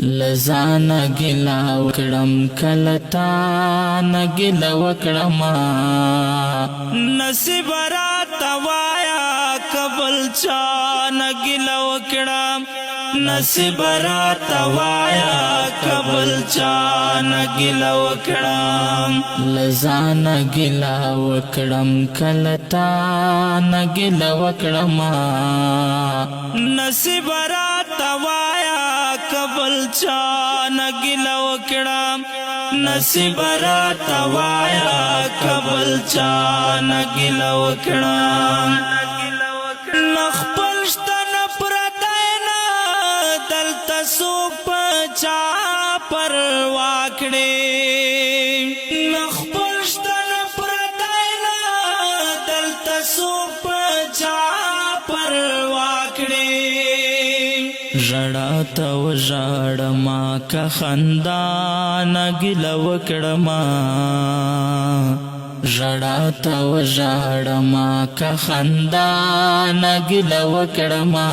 لزانا گلا وکڑم کلتا نگلا وکڑما نصیب رات وایا قبل چا نگلا وکڑم نصیب رات وایا قبل چا نگلا وکڑم لزانا گلا وکڑم کلتا نگلا وکڑما نصیب رات وایا قبل چا نگلا وکڑم نصیب رات وایا قبل چا نگلا وکڑم نخپل شتن پردینا دلتا سوپ چا پروا کړې نخپل شتن پردینا دلتا سوپ چا پروا کړې ژړا ته وژاړما که خندا نګیله وکړما ژړا ته وژاړما که خندا نګیله وکړما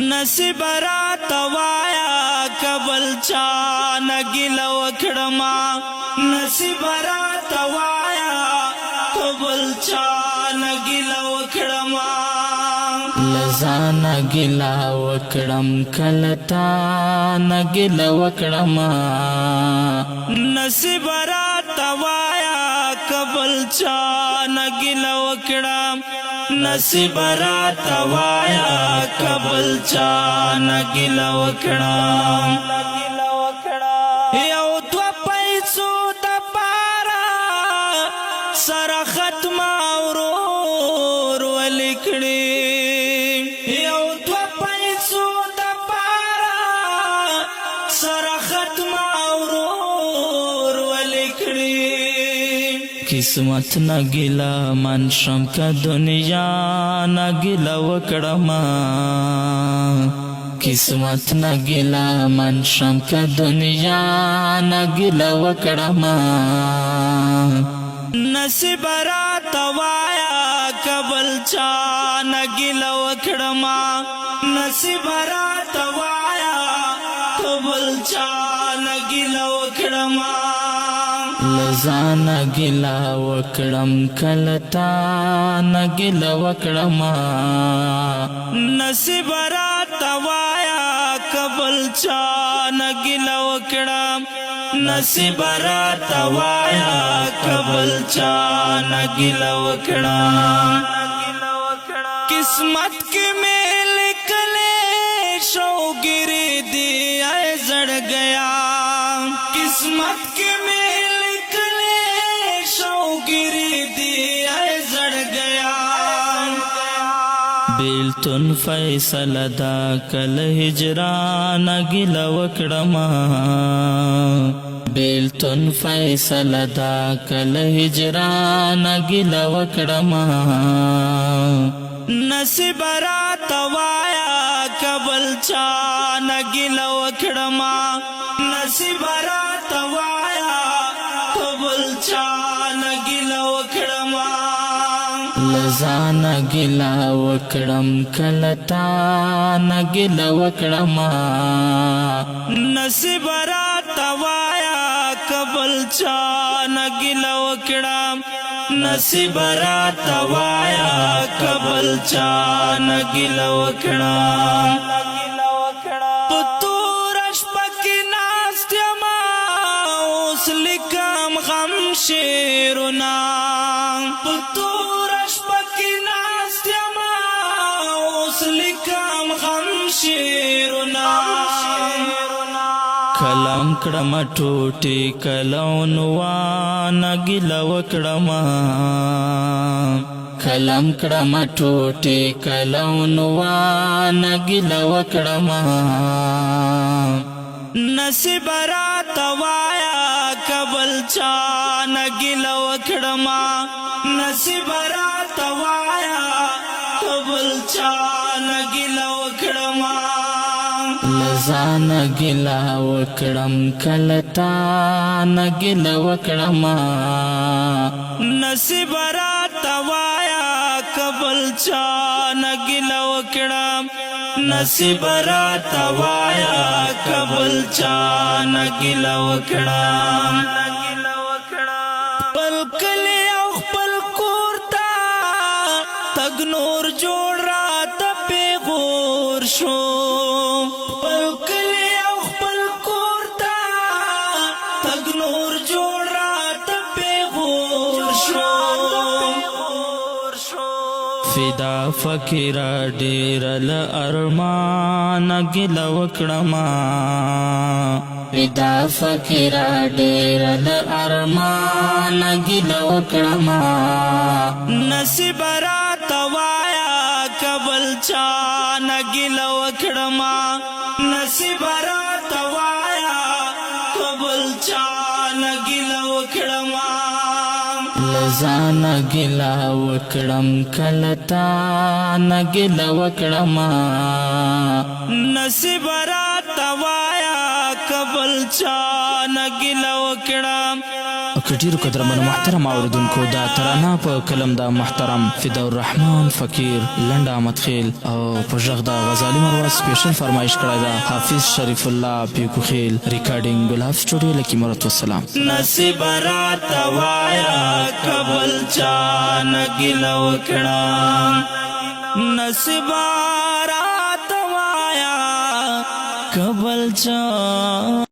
نصیب راته وایا قبل چا نګیله وکړما نصیب راته وایا قبل چا نګیله وکړما لزانا گلا وکڑم کلتا نگلا وکڑما نصیب رات وایا قبل چا نگلا وکڑم نصیب رات وایا قبل چا نگلا وکڑم یو دو پیسو دپارا سر ختم ورور ولکڑی قسمت نگلا منشم که دنیا نگلا وکڑما قسمت نگلا منشم که دنیا نگلا وکڑما نصیب رات وایا قبل چا نگلا وکڑما نصیب رات وایا قبل چا نگلا وکڑما لزانا گلا وکڑم کلتا نگلا وکڑما نصیب رات وایا قبل چا نگلا وکڑم نصیب رات وایا قبل چا نگلا وکڑم قسمت کی میں لکھلے شوگری دی اے زڑ گیا قسمت کی میں شوگری دی اے زڑ گیا بیلتن فیصل دا کل ہجران گلا وکڑما بیلتن فیصل دا کل ہجران گلا وکڑما نصیب رات وایا قبل چا نگلا وکڑما نصیب رات وایا قبل چا نگلا وکڑما لزانا گلا وکڑم کلتا نگلا وکڑما نصیب رات وایا قبل چا نگلا وکڑم نصیب رات وایا قبل چا نگلا وکڑم پتورش پکی ناست یما اوس لکم غم شیرنا پتورش پکی ناست یما اوس لکم غم شیرنا کلام کڑم ٹوٹی کلون وانا گلا وکڑما کلام کڑم ٹوٹی کلون وانا گلا وکڑما نصیب رات وایا قبل چا نگلا وکڑما نصیب رات وایا قبل چا نگلا وکڑما لزانا گلا وکڑم کلتا نگلا وکڑما نصیب رات وایا قبل چا نگلا وکڑم نصیب راته وایا چا نګیله وکړه خپل کلی او خپل کور ته تګ نور جوړ راته پیغور شو خپل کلی او خپل کور ته تګ نور جوړ راته پیغور شو فدا فقیر ډیر ل ارمان ګل وکړما فدا فقیر ډیر ل ارمان ګل وکړما نصیب را توایا قبل چا نګل وکړما نصیب را توایا قبل چا نګل وکړما لزان گلا وکړم کلتا نګلا وکړم نصیب را توایا قبل چا نګلا وکړم کډیرو قدرمن محترم اوریدونکو دا ترانه په کلم دا محترم فدا الرحمن فقیر لنډ احمد خیل او په ژغ دا غزالی مروه سپیشل فرمایش کړی دا حافظ شریف الله پیکو خیل ریکارډینګ ګلاب سټوډیو لکی مرت والسلام نصیب را توایا قبل چا نګلا وکړم نصیب را توایا قبل چا